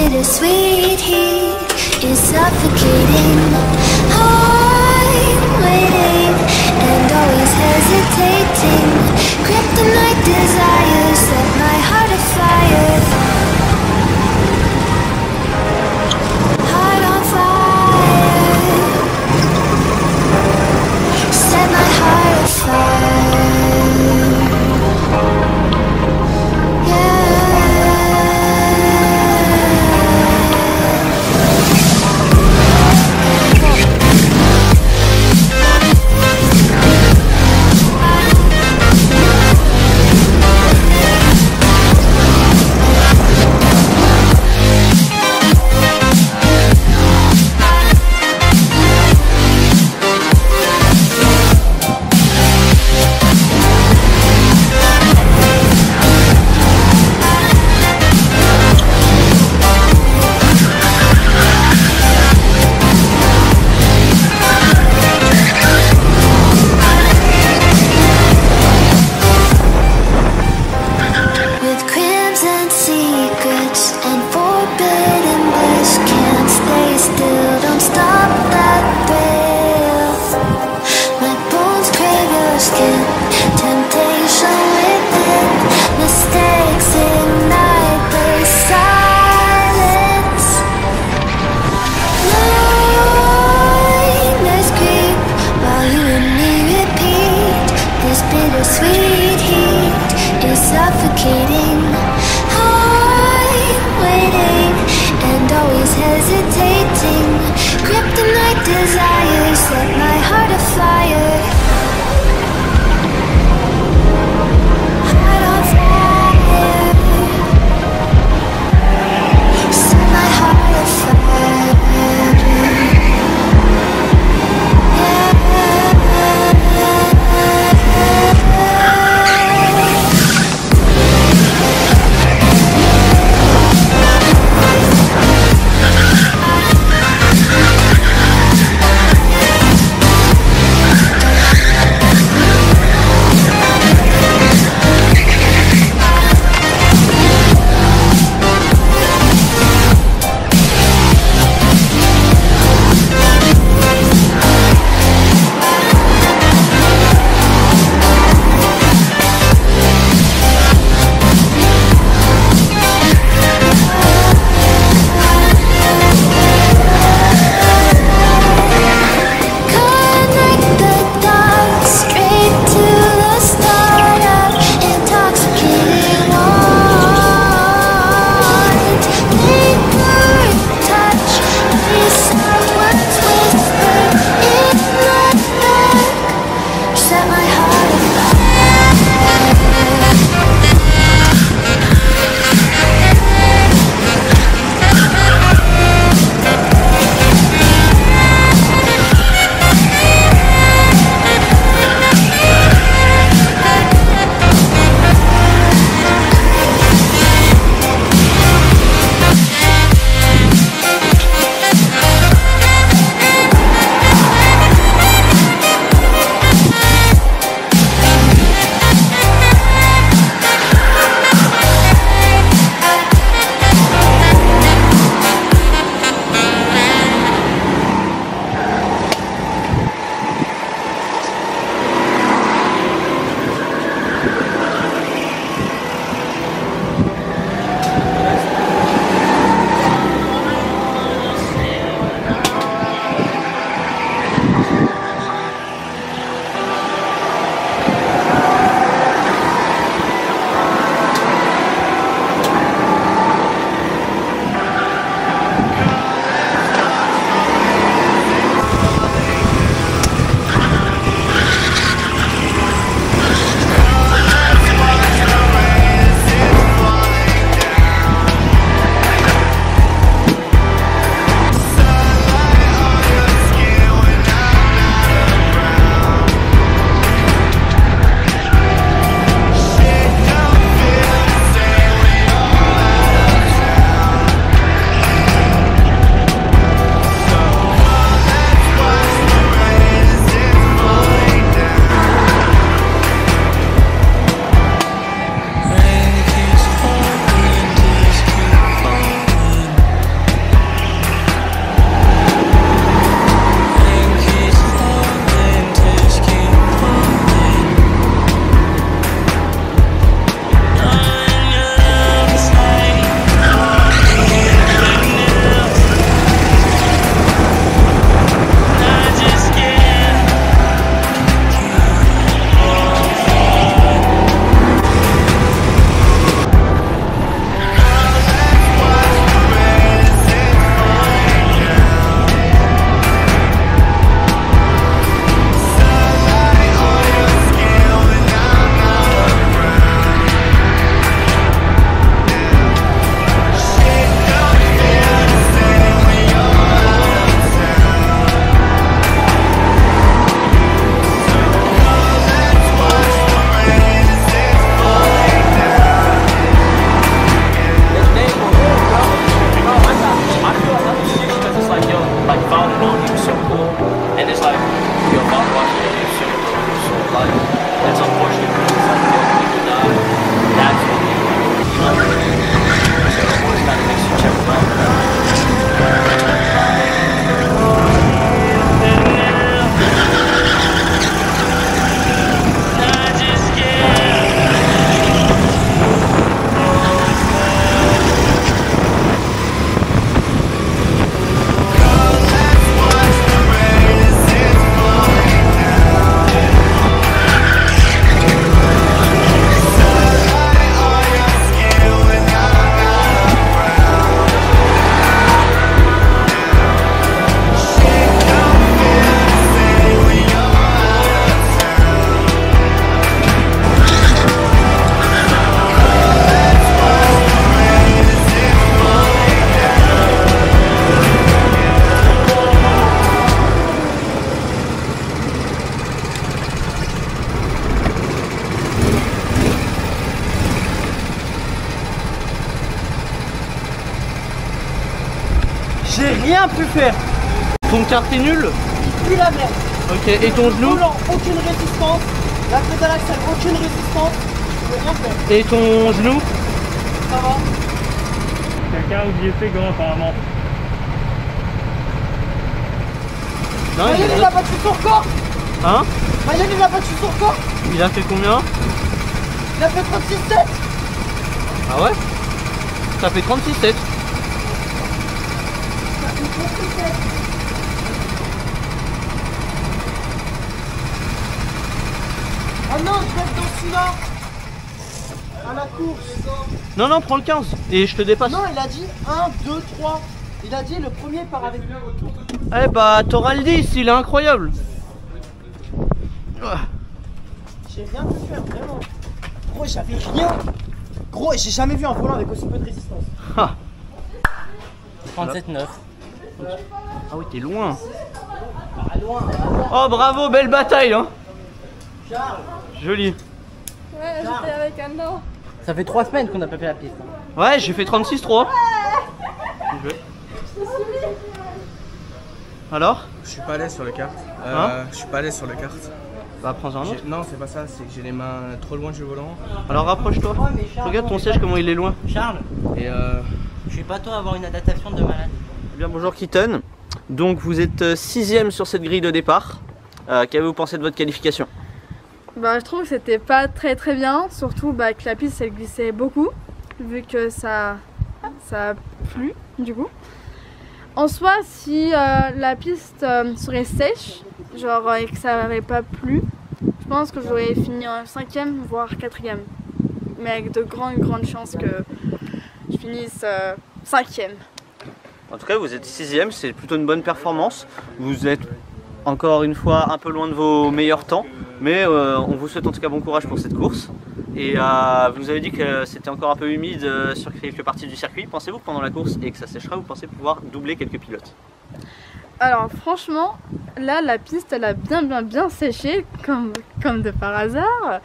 bittersweet heat is suffocating. I'm waiting and always hesitating. Kryptonite desires set my heart afire. Heart on fire. Set my heart afire. Bittersweet heat is suffocating. I'm waiting and always hesitating. Kryptonite desires set my heart afire. Heart on fire. Set my heart afire. rien pu faire. Ton kart est nul? Plus la merde. Ok, et ton genou? Volant, aucune résistance. La pédale accèle, aucune résistance. Je peux rien faire. Et ton genou? Ça va. Quelqu'un a oublié ses gants apparemment. Non, Ryan, il a battu son record. Hein? Ryan, il a battu son record. Il a fait combien? Il a fait 36,7. Ah ouais? Ça fait 36,7. Ah non, je vais être dans celui-là. À la course. Non, non, prends le 15 et je te dépasse. Non, il a dit 1, 2, 3. Il a dit le premier part avec lui. Eh bah, t'auras le 10, il est incroyable. J'ai rien pu faire, vraiment. Gros, j'avais rien. Gros, j'ai jamais vu un volant avec aussi peu de résistance. Ah, 37,9. ah oui, t'es loin. Ah, loin. Oh, bravo, belle bataille, hein. Charles. Joli. Ouais, j'étais avec Anna. Ça fait 3 semaines qu'on n'a pas fait la piste. Ouais, j'ai fait 36,3. Bien joué. Alors? Je suis pas à l'aise sur le kart. Hein Je suis pas à l'aise sur le kart. Bah, prends un autre. Non, c'est pas ça, c'est que j'ai les mains trop loin du volant. Alors, rapproche-toi. Regarde ton siège, comment il est loin. Charles, Et je suis pas toi à avoir une adaptation de malade. Eh bien, bonjour Keaton. Donc, vous êtes 6ème sur cette grille de départ. Qu'avez-vous pensé de votre qualification? Bah, je trouve que c'était pas très bien, surtout bah, que la piste elle glissait beaucoup, vu que ça a plu du coup. En soi, si la piste serait sèche, genre et que ça n'avait pas plu, je pense que j'aurais fini en 5ème voire 4ème. Mais avec de grandes chances que je finisse 5ème. En tout cas, vous êtes 6ème, c'est plutôt une bonne performance. Vous êtes encore une fois un peu loin de vos meilleurs temps, mais on vous souhaite en tout cas bon courage pour cette course. Et vous nous avez dit que c'était encore un peu humide sur quelques parties du circuit. Pensez-vous que pendant la course et que ça séchera, vous pensez pouvoir doubler quelques pilotes? Alors franchement, là la piste elle a bien séché, comme de par hasard.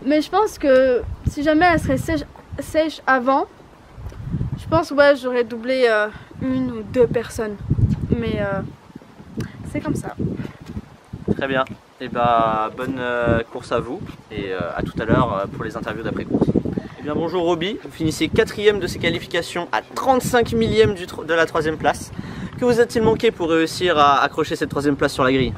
Mais je pense que si jamais elle serait sèche avant, je pense ouais j'aurais doublé une ou deux personnes. Mais c'est comme ça. Très bien. Et bah bonne course à vous et à tout à l'heure pour les interviews d'après-course. Et bien bonjour Roby, vous finissez 4ème de ces qualifications à 35 millième de la 3ème place. Que vous a-t-il manqué pour réussir à accrocher cette 3ème place sur la grille?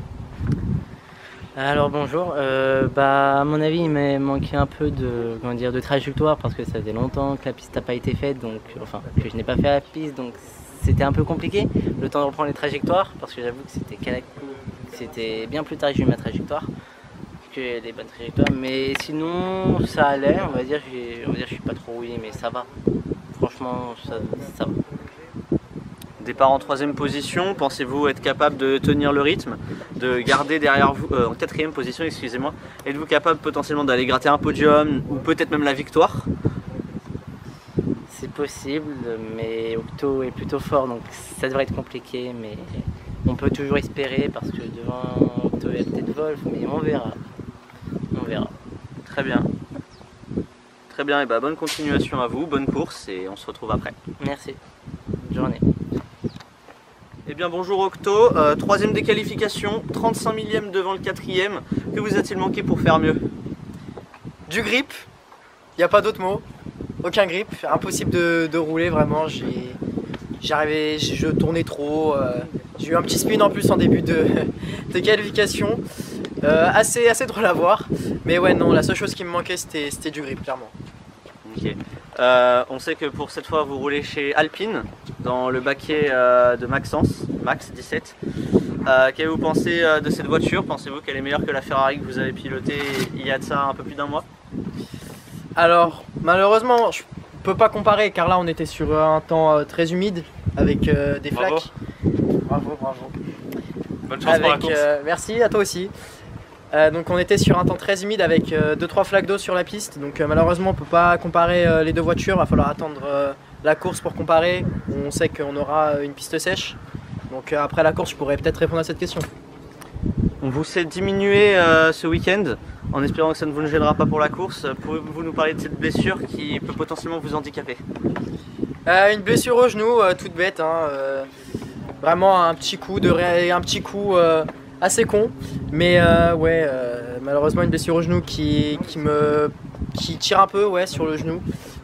Alors bonjour, à mon avis il m'a manqué un peu de trajectoire parce que ça faisait longtemps que la piste n'a pas été faite, donc que je n'ai pas fait la piste, donc c'était un peu compliqué le temps de reprendre les trajectoires parce que j'avoue que c'était bien plus tard que j'ai eu ma trajectoire que les bonnes trajectoires, mais sinon ça allait, on va dire je suis pas trop rouillé, mais ça va, franchement ça va. Départ en 3ème position, pensez-vous être capable de tenir le rythme, de garder derrière vous, en 4ème position, excusez-moi, êtes-vous capable potentiellement d'aller gratter un podium ou peut-être même la victoire? C'est possible, mais Octo est plutôt fort, donc ça devrait être compliqué, mais on peut toujours espérer parce que devant Octo il y a peut-être Wolf, mais on verra. On verra. Très bien. Très bien, et bah bonne continuation à vous, bonne course et on se retrouve après. Merci. Bonne journée. Eh bien bonjour Octo, 3ème des qualifications, 35 millième devant le 4ème. Que vous a-t-il manqué pour faire mieux? Du grip, il n'y a pas d'autre mot. Aucun grip, impossible de rouler vraiment. Je tournais trop. J'ai eu un petit spin en plus en début de qualification. Assez drôle à voir. Mais ouais, non, la seule chose qui me manquait c'était du grip, clairement. Ok. On sait que pour cette fois vous roulez chez Alpine dans le baquet de Maxence, Max 17. Qu'avez-vous pensé de cette voiture? Pensez-vous qu'elle est meilleure que la Ferrari que vous avez pilotée il y a de ça un peu plus d'un mois? Alors malheureusement je peux pas comparer car là on était sur un temps très humide avec des Bravo. flaques. Bravo. Bonne chance pour la course. Merci à toi aussi. Donc on était sur un temps très humide avec 2-3 flaques d'eau sur la piste, donc malheureusement on peut pas comparer les deux voitures, il va falloir attendre la course pour comparer. On sait qu'on aura une piste sèche, donc après la course je pourrais peut-être répondre à cette question. On vous sait diminuer ce week-end en espérant que ça ne vous gênera pas pour la course. Pouvez-vous nous parler de cette blessure qui peut potentiellement vous handicaper? Une blessure au genou, toute bête, hein, Vraiment un petit coup, assez con. Mais ouais, malheureusement une blessure au genou qui tire un peu sur le genou.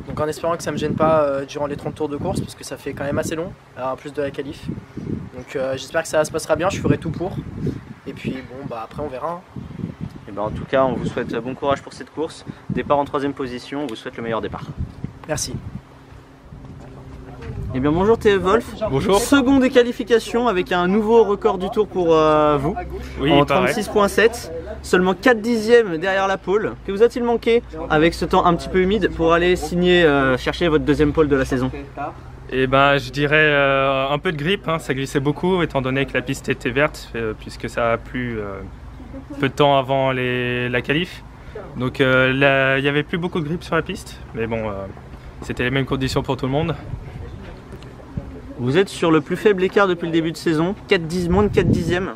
Donc en espérant que ça me gêne pas durant les 30 tours de course parce que ça fait quand même assez long, en plus de la qualif. Donc j'espère que ça se passera bien, je ferai tout pour. Et puis bon bah après on verra. Et ben, en tout cas on vous souhaite bon courage pour cette course. Départ en 3ème position, on vous souhaite le meilleur départ. Merci. Eh bien bonjour TF Wolf. Bonjour. Seconde des qualifications avec un nouveau record du tour pour vous. Oui, En pareil. 36.7. Seulement 4 dixièmes derrière la pole. Que vous a-t-il manqué avec ce temps un petit peu humide pour aller signer, chercher votre 2e pole de la saison? Et ben, je dirais un peu de grippe, hein. Ça glissait beaucoup étant donné que la piste était verte puisque ça a plu peu de temps avant la qualif. Donc il n'y avait plus beaucoup de grippe sur la piste, mais bon, c'était les mêmes conditions pour tout le monde. Vous êtes sur le plus faible écart depuis le début de saison, moins de 4 dixièmes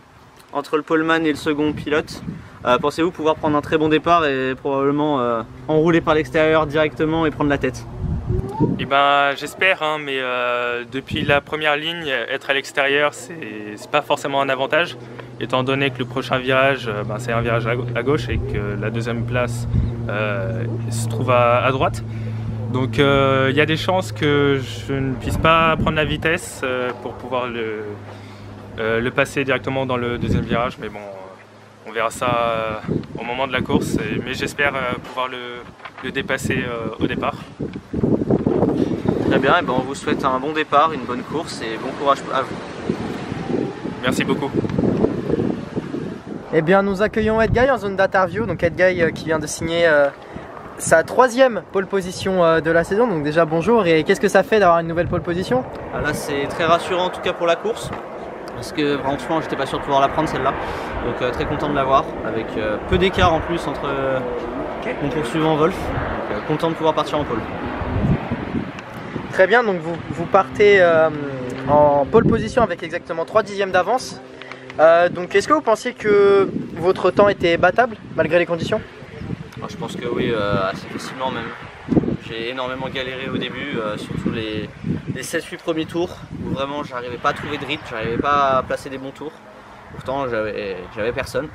entre le poleman et le second pilote. Pensez-vous pouvoir prendre un très bon départ et probablement enrouler par l'extérieur directement et prendre la tête? Et ben, j'espère, hein, mais depuis la première ligne, être à l'extérieur, c'est pas forcément un avantage, étant donné que le prochain virage, c'est un virage à gauche et que la 2e place se trouve à droite. Donc il y a des chances que je ne puisse pas prendre la vitesse pour pouvoir le passer directement dans le 2e virage, mais bon, on verra ça au moment de la course, mais j'espère pouvoir le dépasser au départ. Très bien, et ben on vous souhaite un bon départ, une bonne course et bon courage à vous. Merci beaucoup. Eh bien nous accueillons Edguy en zone d'interview. Donc Edguy qui vient de signer sa 3e pole position de la saison. Donc déjà bonjour, et qu'est-ce que ça fait d'avoir une nouvelle pole position? Là c'est très rassurant en tout cas pour la course. Parce que franchement j'étais pas sûr de pouvoir la prendre celle-là. Donc très content de l'avoir, avec peu d'écart en plus entre mon poursuivant Wolf. Donc, content de pouvoir partir en pole. Très bien, donc vous partez en pole position avec exactement 3 dixièmes d'avance. Donc est-ce que vous pensiez que votre temps était battable malgré les conditions? Je pense que oui, assez facilement même. J'ai énormément galéré au début, surtout les 7-8 premiers tours où vraiment j'arrivais pas à trouver de rythme, j'arrivais pas à placer des bons tours. Pourtant j'avais personne.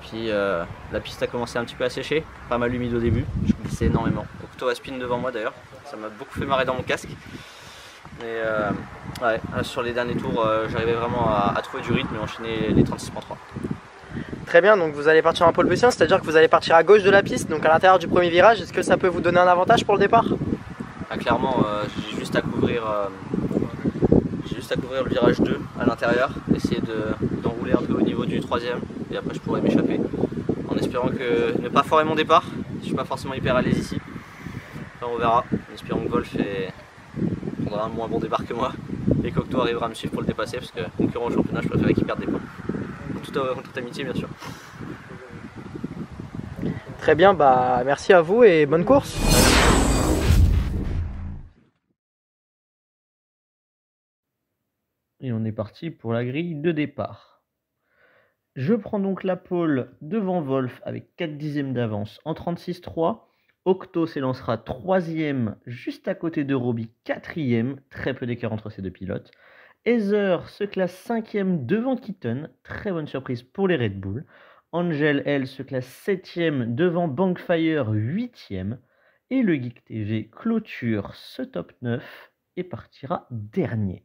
Puis la piste a commencé un petit peu à sécher, pas mal humide au début, je glissais énormément. Octo à spin devant moi d'ailleurs, ça m'a beaucoup fait marrer dans mon casque. Mais ouais, sur les derniers tours, j'arrivais vraiment à trouver du rythme et enchaîner les 36.3. Très bien, donc vous allez partir en pole position, c'est-à-dire que vous allez partir à gauche de la piste, donc à l'intérieur du premier virage. Est-ce que ça peut vous donner un avantage pour le départ? Clairement, j'ai juste à couvrir le virage 2 à l'intérieur, essayer d'enrouler un peu au niveau du 3e et après je pourrais m'échapper. En espérant que ne pas foirer mon départ, je suis pas forcément hyper à l'aise ici. Enfin, on verra, en espérant que Wolf prendra un moins bon départ que moi et qu'Octo arrivera à me suivre pour le dépasser, parce que concurrent au championnat, je préférais qu'il perde des points. En toute amitié bien sûr. Très bien, bah merci à vous et bonne course. Et on est parti pour la grille de départ. Je prends donc la pole devant Wolf avec 4 dixièmes d'avance en 36.3. Octo s'élancera 3e juste à côté de Roby, 4e, très peu d'écart entre ces deux pilotes. Heather se classe 5e devant Keaton, très bonne surprise pour les Red Bull. Angel, elle, se classe 7e devant Bankfire, 8e. Et le Geek TV clôture ce top 9 et partira dernier.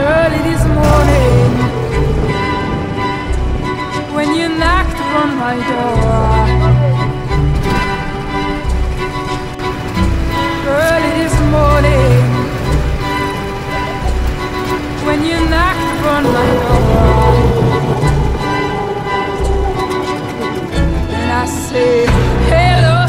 Early this morning, when you knocked on my door. Early this morning, when you knocked on my door. And I say, hello,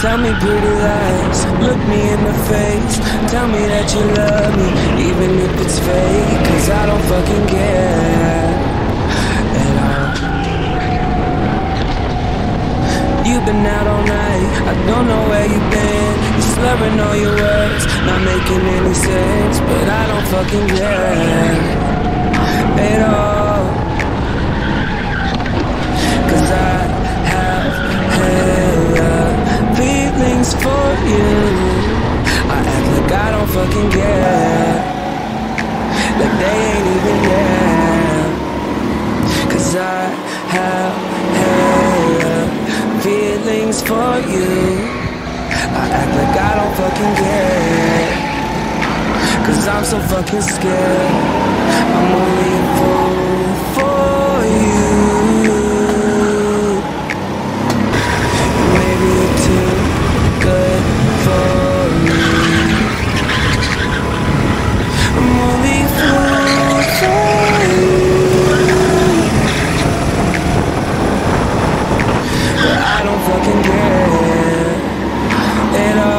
Tell me pretty lies, look me in the face. Tell me that you love me, even if it's fake. Cause I don't fucking care at all. You've been out all night, I don't know where you've been. You're slurring all your words, not making any sense. But I don't fucking care at all. Cause I have hella feelings for you. I act like I don't fucking care, like they ain't even there. Cause I have hella feelings for you. I act like I don't fucking care, cause I'm so fucking scared. I'm only a fool for you. Maybe you're too good for me. I'm only a fool for you, but I don't fucking care at all.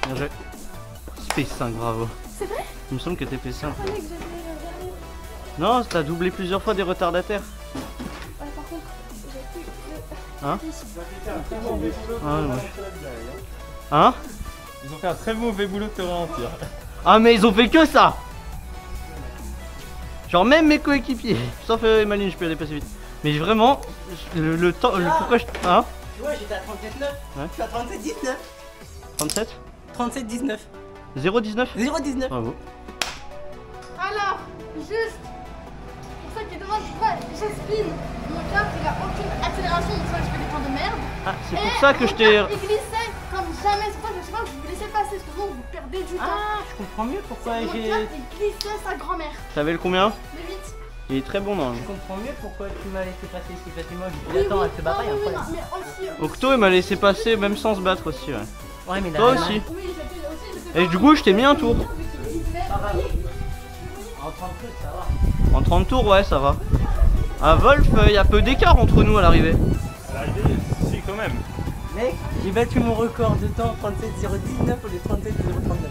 Bien joué. P5, bravo. C'est vrai? Il me semble que t'es P5. Je croyais que j'avais Non, t'as doublé plusieurs fois des retardataires. Ouais, par contre, j'ai plus de... Hein? Ah, ouais. Hein? Ils ont fait un très mauvais boulot de te ralentir. Ah, mais ils ont fait que ça! Genre, même mes coéquipiers, sauf Emaline, je peux la dépasser vite. Mais vraiment, le temps. Pourquoi je. Hein? Tu vois, j'étais à 37,9. Ouais. Je suis à 37,19. 37? 37,19. 0,19? 0,19. Bravo. Alors, juste, pour ça qui est dommage, tu vois, j'espine. Mon kart, il a aucune accélération, donc ça, je fais des points de merde. Ah, c'est pour ça que je t'ai. Il glissait comme jamais, c'est pour ça que je sais pas, je vous laissais passer, parce que sinon vous perdez du temps. Ah, je comprends mieux pourquoi Mon j'ai. kart, il glissait sa grand-mère. T'avais le combien? Le 8. Il est très bon, non? Je comprends mieux pourquoi tu m'as laissé passer si facilement. Je Oui, dis attends, oui, elle se bat pas, non, il y a un oui, problème. non, mais aussi. Octo, il m'a laissé passer même sans se battre aussi, ouais. Ouais, mais Toi là, aussi. Oui, j'étais Et du coup, je t'ai mis un tour. En 30 trucs, ça va. En 30 tours, ouais, ça va. À Wolf, il y a peu d'écart entre nous à l'arrivée. À l'arrivée, si, quand même. Mec, j'ai battu mon record de temps 37,019 au lieu de 37,039.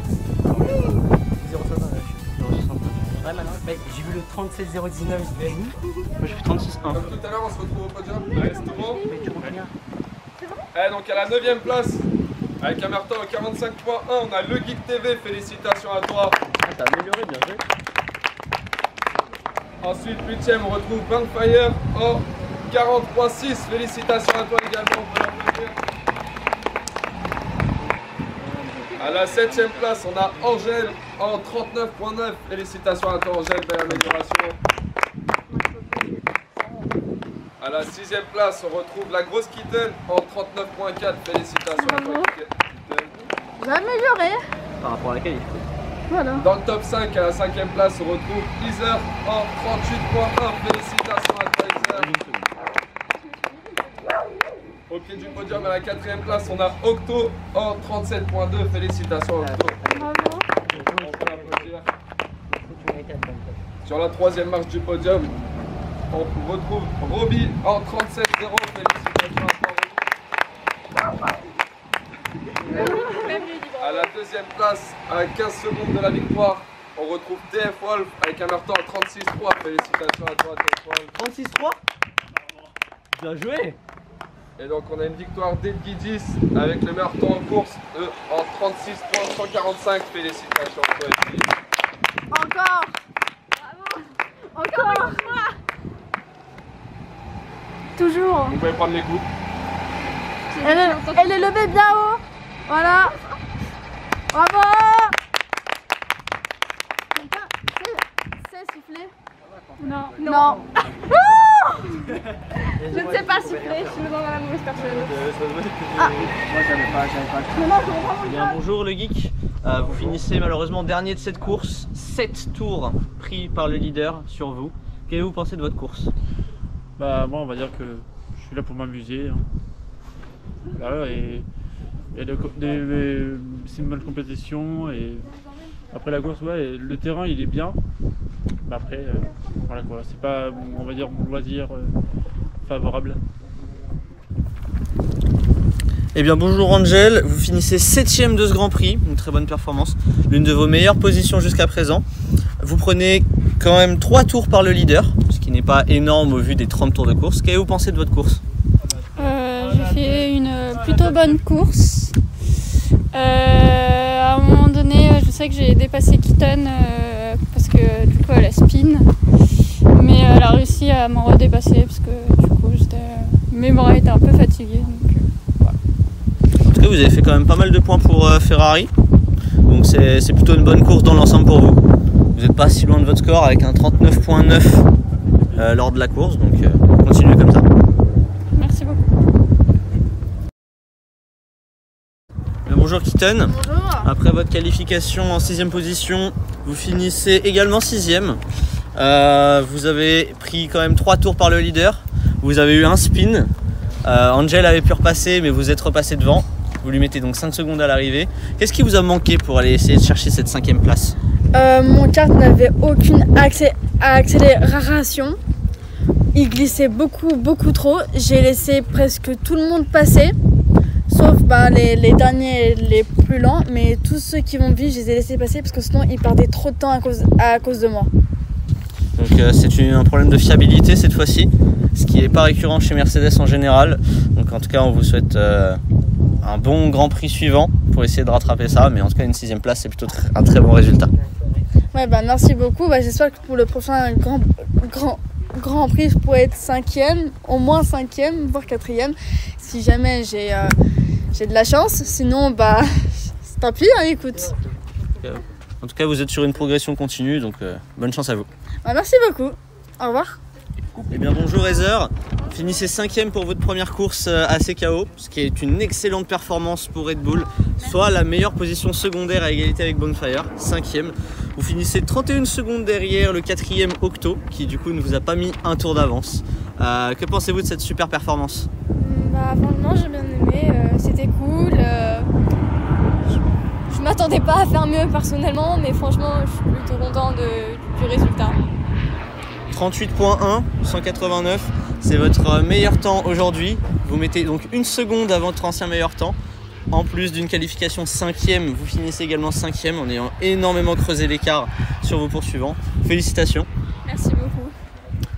0,69. Ouais, maintenant, mec, j'ai vu le 37,019. Moi, j'ai fait 36,1. Comme tout à l'heure, on se retrouve au podium. Ouais, c'est bon. Mais tu reviens. Donc à la 9ème place, avec un marteau à 45.1, on a Le Geek TV. Félicitations à toi. Ah, t'as amélioré, bien joué. Ensuite, 8ème, on retrouve Vampire en 40.6. Félicitations à toi également. On peut l'applaudir. À la 7ème place, on a Angèle en 39.9. Félicitations à toi, Angèle, belle amélioration. À la 6ème place, on retrouve la grosse Kitten en 39.4. Félicitations à toi, Kitten. J'ai amélioré. Par rapport à laquelle il Voilà. Dans le top 5, à la 5ème place, on retrouve Ether en 38.1. Félicitations à toi, Ether. Au pied du podium, à la 4ème place, on a Octo en 37.2. Félicitations, Octo. Bravo. On peut l'applaudir. Sur la 3ème marche du podium, on retrouve Roby en 37.0. Félicitations à toi, À la 2ème place, à 15 secondes de la victoire, on retrouve TF Wolf avec un meurtre en 36.3. Félicitations à toi, TF Wolf. 36,3? Bien joué. Et donc on a une victoire d'Edgy 10 avec le meurtre en course en 36.145. Félicitations à toi, Edgy. Encore. Bravo. Encore. Toujours. Vous pouvez prendre les coups. Elle est levée bien haut. Voilà. Bravo. C'est siffler? Non. Non. Je ne sais pas siffler, je suis dans la mauvaise personne. Moi, j'avais pas. Bien, bonjour le geek. Vous finissez malheureusement dernier de cette course. 7 tours pris par le leader sur vous. Qu'est-ce que vous pensez de votre course? Bah moi on va dire que je suis là pour m'amuser. Hein. Voilà, et c'est une bonne compétition et après la course ouais, le terrain il est bien. Mais après voilà quoi, c'est pas on va dire mon loisir favorable. Eh bien bonjour Angel, vous finissez 7ème de ce Grand Prix, une très bonne performance, l'une de vos meilleures positions jusqu'à présent. Vous prenez quand même 3 tours par le leader, ce qui n'est pas énorme au vu des 30 tours de course. Qu'est-ce que vous pensez de votre course? J'ai fait une plutôt bonne course. À un moment donné, je sais que j'ai dépassé Kitten parce que du coup elle a spin. Mais elle a réussi à m'en redépasser parce que du coup mes bras étaient un peu fatigués. Donc, voilà. En tout cas, vous avez fait quand même pas mal de points pour Ferrari. Donc c'est plutôt une bonne course dans l'ensemble pour vous. Vous n'êtes pas si loin de votre score avec un 39.9 lors de la course. Donc continuez comme ça. Merci beaucoup. Bonjour Kitten. Bonjour. Après votre qualification en 6ème position, vous finissez également 6ème. Vous avez pris quand même 3 tours par le leader. Vous avez eu un spin. Angel avait pu repasser, mais vous êtes repassé devant. Vous lui mettez donc 5 secondes à l'arrivée. Qu'est-ce qui vous a manqué pour aller essayer de chercher cette 5ème place? Mon kart n'avait aucune accélération. Il glissait beaucoup trop. J'ai laissé presque tout le monde passer. sauf les derniers les plus lents, mais tous ceux qui vont vite, je les ai laissés passer parce que sinon ils perdaient trop de temps à cause de moi. Donc c'est un problème de fiabilité cette fois-ci, ce qui n'est pas récurrent chez Mercedes en général. Donc en tout cas on vous souhaite un bon Grand Prix suivant pour essayer de rattraper ça, mais en tout cas une 6e place c'est plutôt un très bon résultat. Ouais, merci beaucoup, j'espère que pour le prochain Grand Prix je pourrai être 5e, au moins 5e, voire 4e, si jamais j'ai de la chance, sinon tant pis, écoute. En tout cas vous êtes sur une progression continue, donc bonne chance à vous. Merci beaucoup, au revoir. Eh bien bonjour Heather, finissez 5e pour votre première course à CKO, ce qui est une excellente performance pour Red Bull, soit la meilleure position secondaire à égalité avec Bonfire, 5e. Vous finissez 31 secondes derrière le 4e Octo, qui du coup ne vous a pas mis un tour d'avance. Que pensez-vous de cette super performance? Franchement j'ai bien aimé, c'était cool. Je m'attendais pas à faire mieux personnellement, mais franchement je suis plutôt content du résultat. 38.1, 189, c'est votre meilleur temps aujourd'hui. Vous mettez donc 1 seconde avant votre ancien meilleur temps. En plus d'une qualification 5e, vous finissez également 5e en ayant énormément creusé l'écart sur vos poursuivants. Félicitations. Merci beaucoup.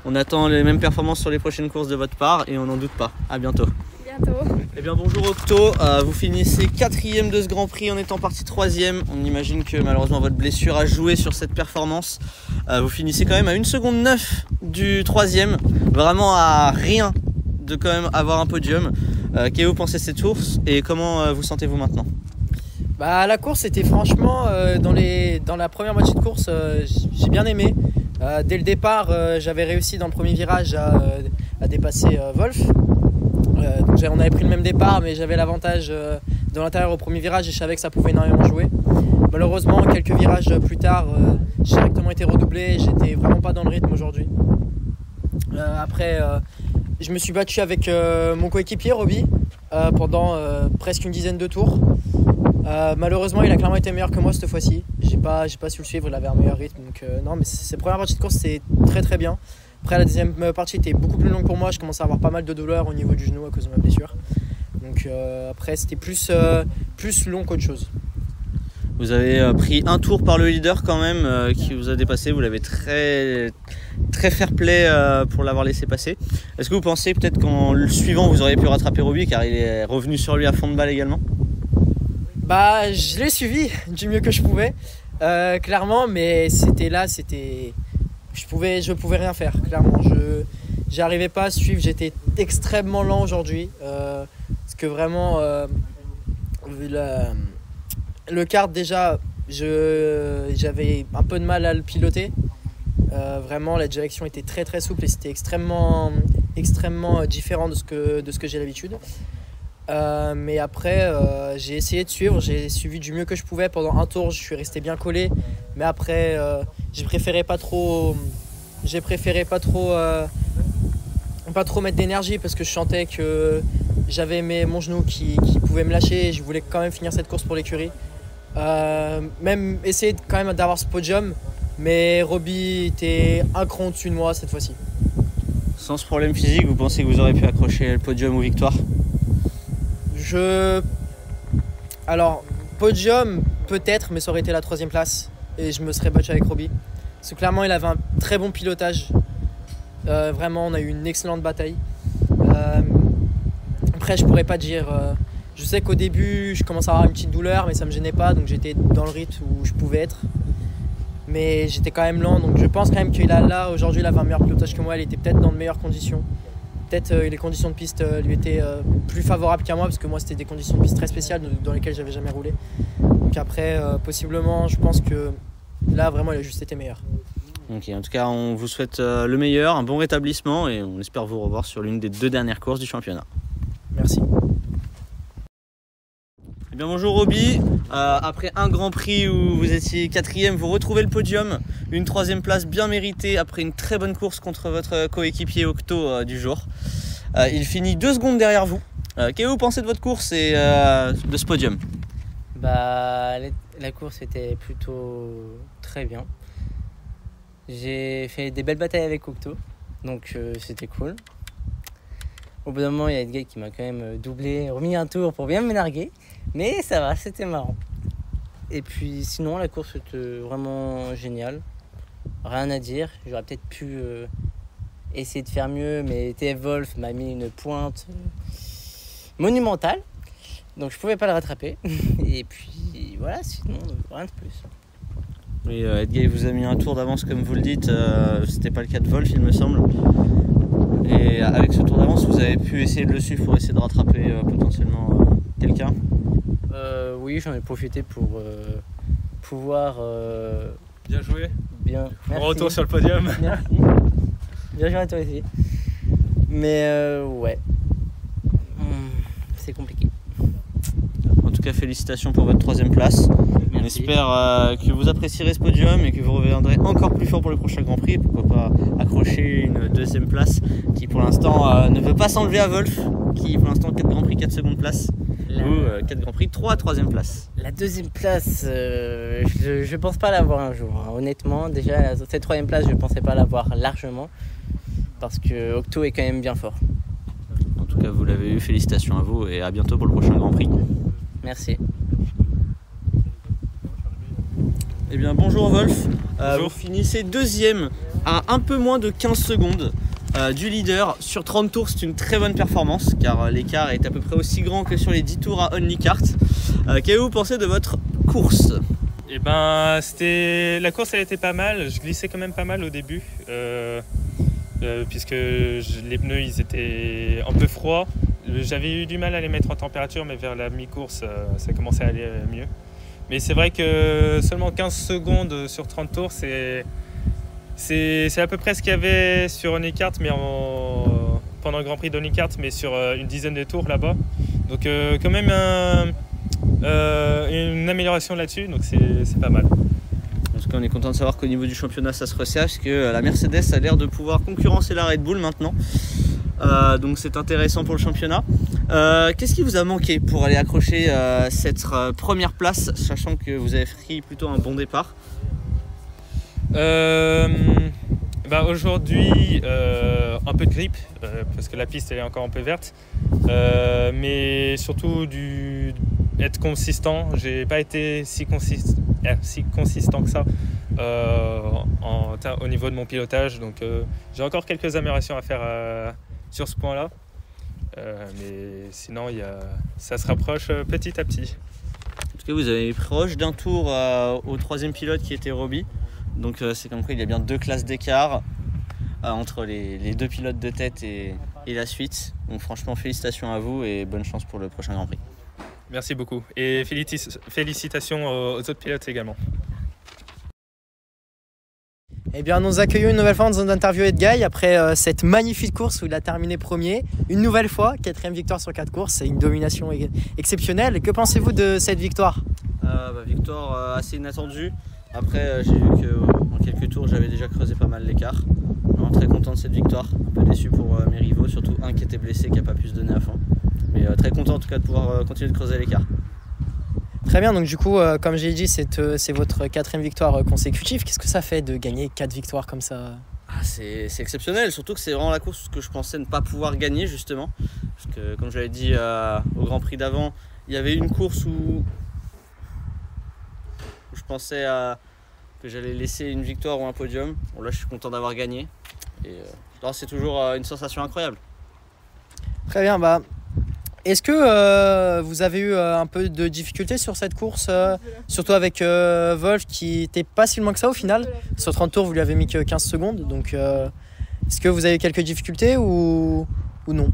On attend les mêmes performances sur les prochaines courses de votre part et on n'en doute pas. À bientôt. Bientôt. Eh bien bonjour Octo, vous finissez 4e de ce Grand Prix en étant parti 3e. On imagine que malheureusement votre blessure a joué sur cette performance. Vous finissez quand même à 1 seconde 9 du 3e, vraiment à rien de quand même avoir un podium. Qu'est-ce que vous pensez de cette course et comment vous sentez-vous maintenant? La course était franchement, dans la première moitié de course, j'ai bien aimé. Dès le départ, j'avais réussi dans le premier virage à dépasser Wolf. Donc on avait pris le même départ, mais j'avais l'avantage de l'intérieur au premier virage et je savais que ça pouvait énormément jouer. Malheureusement, quelques virages plus tard, j'ai directement été redoublé, j'étais vraiment pas dans le rythme aujourd'hui. Après, je me suis battu avec mon coéquipier Roby pendant presque une dizaine de tours. Malheureusement, il a clairement été meilleur que moi cette fois-ci. J'ai pas su le suivre, il avait un meilleur rythme. Donc non, mais cette première partie de course, c'était très très bien. Après, la deuxième partie était beaucoup plus longue pour moi. Je commençais à avoir pas mal de douleurs au niveau du genou à cause de ma blessure. Donc après, c'était plus long qu'autre chose. Vous avez pris un tour par le leader quand même qui vous a dépassé. Vous l'avez très fair play pour l'avoir laissé passer. Est-ce que vous pensez peut-être qu'en le suivant, vous auriez pu rattraper Roby car il est revenu sur lui à fond de balle également? Je l'ai suivi du mieux que je pouvais, clairement, mais je pouvais rien faire, clairement. J'arrivais pas à suivre, j'étais extrêmement lent aujourd'hui, parce que vraiment, le kart déjà, j'avais un peu de mal à le piloter. Vraiment, la direction était très très souple et c'était extrêmement différent de ce que j'ai l'habitude. Mais après, j'ai essayé de suivre, j'ai suivi du mieux que je pouvais. Pendant un tour, je suis resté bien collé. Mais après, j'ai préféré pas trop mettre d'énergie parce que je sentais que j'avais mon genou qui pouvait me lâcher et je voulais quand même finir cette course pour l'écurie. Même essayer quand même d'avoir ce podium, mais Roby était un cran au-dessus de moi cette fois-ci. Sans ce problème physique, vous pensez que vous aurez pu accrocher le podium ou victoire? Alors, podium peut-être, mais ça aurait été la 3e place et je me serais battu avec Roby. Parce que clairement, il avait un très bon pilotage. Vraiment, on a eu une excellente bataille. Après, je pourrais pas dire. Je sais qu'au début, je commençais à avoir une petite douleur, mais ça me gênait pas, donc j'étais dans le rythme où je pouvais être. Mais j'étais quand même lent, donc je pense quand même qu'il a là, aujourd'hui, il avait un meilleur pilotage que moi, il était peut-être dans de meilleures conditions. Peut-être les conditions de piste lui étaient plus favorables qu'à moi, parce que moi, c'était des conditions de piste très spéciales dans lesquelles j'avais jamais roulé. Donc après, possiblement, je pense que là, vraiment, il a juste été meilleur. Ok, en tout cas, on vous souhaite le meilleur, un bon rétablissement et on espère vous revoir sur l'une des 2 dernières courses du championnat. Merci. Eh bien, bonjour Roby. Après un Grand Prix où vous étiez 4e, vous retrouvez le podium. Une 3e place bien méritée après une très bonne course contre votre coéquipier Octo du jour. Il finit 2 secondes derrière vous. Qu'est-ce que vous pensez de votre course et de ce podium? La course était plutôt très bien. J'ai fait des belles batailles avec Octo, donc c'était cool. Au bout d'un moment, il y a Edguy qui m'a quand même doublé, remis un tour pour bien me narguer. Mais ça va, c'était marrant. Et puis sinon, la course était vraiment géniale. Rien à dire. J'aurais peut-être pu essayer de faire mieux, mais TF Wolf m'a mis une pointe monumentale. Donc je pouvais pas le rattraper. Et puis voilà, sinon, rien de plus. Oui, Edguy vous a mis un tour d'avance comme vous le dites, c'était pas le cas de Wolf il me semble. Et avec ce tour d'avance vous avez pu essayer de le suivre pour essayer de rattraper potentiellement quelqu'un. Oui, j'en ai profité pour pouvoir... Bien joué. Bien. Bon retour sur le podium. Merci. Bien joué à toi aussi. Mais ouais, c'est compliqué. En tout cas, félicitations pour votre 3e place. On espère que vous apprécierez ce podium et que vous reviendrez encore plus fort pour le prochain Grand Prix. Pourquoi pas accrocher une 2e place qui pour l'instant ne veut pas s'enlever à Wolf, qui pour l'instant 4 Grands Prix, 4 secondes places. Ou 4 Grands Prix, 3 3e place. La 2e place, je pense pas l'avoir un jour. Hein. Honnêtement, déjà cette 3e place, je pensais pas l'avoir largement. Parce que Octo est quand même bien fort. En tout cas, vous l'avez eu, félicitations à vous et à bientôt pour le prochain Grand Prix. Merci. Eh bien, bonjour Wolf. Bonjour. Vous finissez 2e à un peu moins de 15 secondes du leader. Sur 30 tours, c'est une très bonne performance car l'écart est à peu près aussi grand que sur les 10 tours à Only Kart. Qu'avez-vous pensé de votre course? Et ben, la course elle était pas mal. Je glissais quand même pas mal au début. Puisque les pneus ils étaient un peu froids. J'avais eu du mal à les mettre en température, mais vers la mi-course ça commençait à aller mieux. Mais c'est vrai que seulement 15 secondes sur 30 tours, c'est à peu près ce qu'il y avait sur Only Kart, mais pendant le Grand Prix d'Only Kart, mais sur une dizaine de tours là-bas. Donc quand même une amélioration là-dessus, donc c'est pas mal. En tout cas, on est content de savoir qu'au niveau du championnat, ça se resserre, que la Mercedes a l'air de pouvoir concurrencer la Red Bull maintenant. Donc c'est intéressant pour le championnat. Qu'est-ce qui vous a manqué pour aller accrocher cette première place, sachant que vous avez pris plutôt un bon départ? Aujourd'hui, un peu de grip, parce que la piste elle est encore un peu verte. Mais surtout être consistant. J'ai pas été si consistant que ça au niveau de mon pilotage. Donc j'ai encore quelques améliorations à faire sur ce point-là. Mais sinon, ça se rapproche petit à petit. En tout cas, vous avez proche d'un tour au 3e pilote qui était Roby. Donc c'est comme quoi il y a bien 2 classes d'écart entre les 2 pilotes de tête et la suite. Donc franchement, félicitations à vous et bonne chance pour le prochain Grand Prix. Merci beaucoup. Et félicitations aux autres pilotes également. Eh bien, nous accueillons une nouvelle fois dans notre interview Edguy après cette magnifique course où il a terminé premier. Une nouvelle fois, 4e victoire sur 4 courses, c'est une domination exceptionnelle. Que pensez-vous de cette victoire? Victoire assez inattendue. Après, j'ai vu qu'en quelques tours, j'avais déjà creusé pas mal l'écart. Vraiment très content de cette victoire. Un peu déçu pour mes rivaux, surtout un qui était blessé, qui n'a pas pu se donner à fond. Mais très content en tout cas de pouvoir continuer de creuser l'écart. Très bien, donc du coup, comme j'ai dit, c'est votre 4e victoire consécutive. Qu'est-ce que ça fait de gagner 4 victoires comme ça? C'est exceptionnel, surtout que c'est vraiment la course que je pensais ne pas pouvoir gagner justement. Parce que comme je l'avais dit au Grand Prix d'avant, il y avait une course où je pensais que j'allais laisser une victoire ou un podium. Bon là je suis content d'avoir gagné. Et c'est toujours une sensation incroyable. Très bien, est-ce que vous avez eu un peu de difficultés sur cette course, surtout avec Wolf qui n'était pas si loin que ça au final? Sur 30 tours, vous lui avez mis que 15 secondes. Donc, est-ce que vous avez eu quelques difficultés ou non?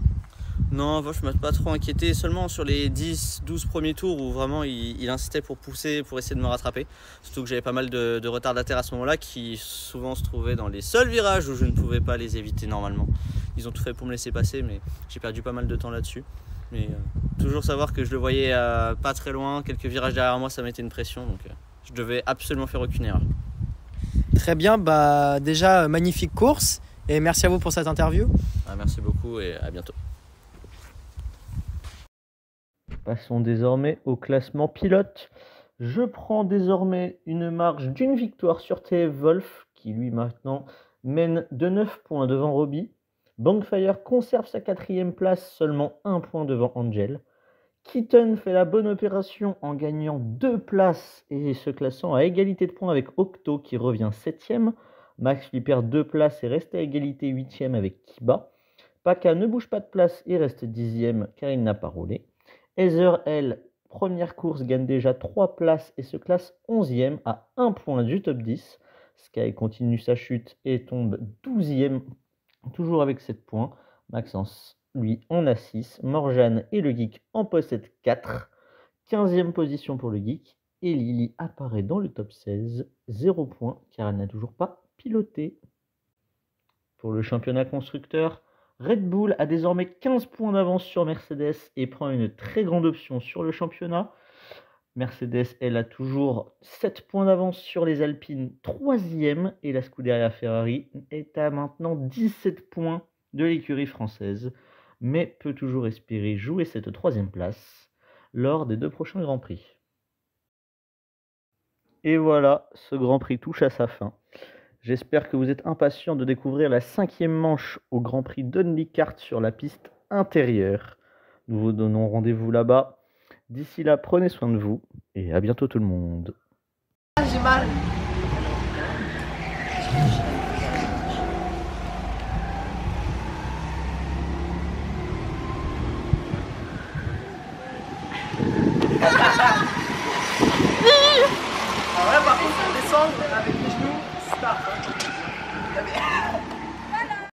Non, Wolf ne m'a pas trop inquiété, seulement sur les 10-12 premiers tours où vraiment il insistait pour pousser, pour essayer de me rattraper. Surtout que j'avais pas mal de retardataires à ce moment-là qui souvent se trouvaient dans les seuls virages où je ne pouvais pas les éviter normalement. Ils ont tout fait pour me laisser passer, mais j'ai perdu pas mal de temps là-dessus. Mais toujours savoir que je le voyais pas très loin, quelques virages derrière moi, ça mettait une pression, donc je devais absolument faire aucune erreur. Très bien, déjà magnifique course et merci à vous pour cette interview. Merci beaucoup et à bientôt. Passons désormais au classement pilote. Je prends désormais une marge d'une victoire sur TF Wolf qui lui maintenant mène de 9 points devant Roby. Bankfire conserve sa 4e place, seulement 1 point devant Angel. Keaton fait la bonne opération en gagnant 2 places et se classant à égalité de points avec Octo qui revient 7e. Max lui perd 2 places et reste à égalité 8e avec Kiba. Paka ne bouge pas de place et reste 10e car il n'a pas roulé. Heather, elle, première course, gagne déjà 3 places et se classe 11e à 1 point du top 10. Sky continue sa chute et tombe 12e, toujours avec 7 points. Maxence, lui, en a 6. Morjane et le Geek en possèdent 4. 15e position pour le Geek. Et Lily apparaît dans le top 16. 0 points car elle n'a toujours pas piloté. Pour le championnat constructeur, Red Bull a désormais 15 points d'avance sur Mercedes et prend une très grande option sur le championnat. Mercedes, elle a toujours 7 points d'avance sur les Alpines, 3e, et la Scuderia Ferrari est à maintenant 17 points de l'écurie française, mais peut toujours espérer jouer cette 3e place lors des 2 prochains Grands Prix. Et voilà, ce Grand Prix touche à sa fin. J'espère que vous êtes impatients de découvrir la 5e manche au Grand Prix d'Only Kart sur la piste intérieure. Nous vous donnons rendez-vous là-bas. D'ici là, prenez soin de vous et à bientôt tout le monde. J'ai mal. Ah ouais, par contre, faut descendre.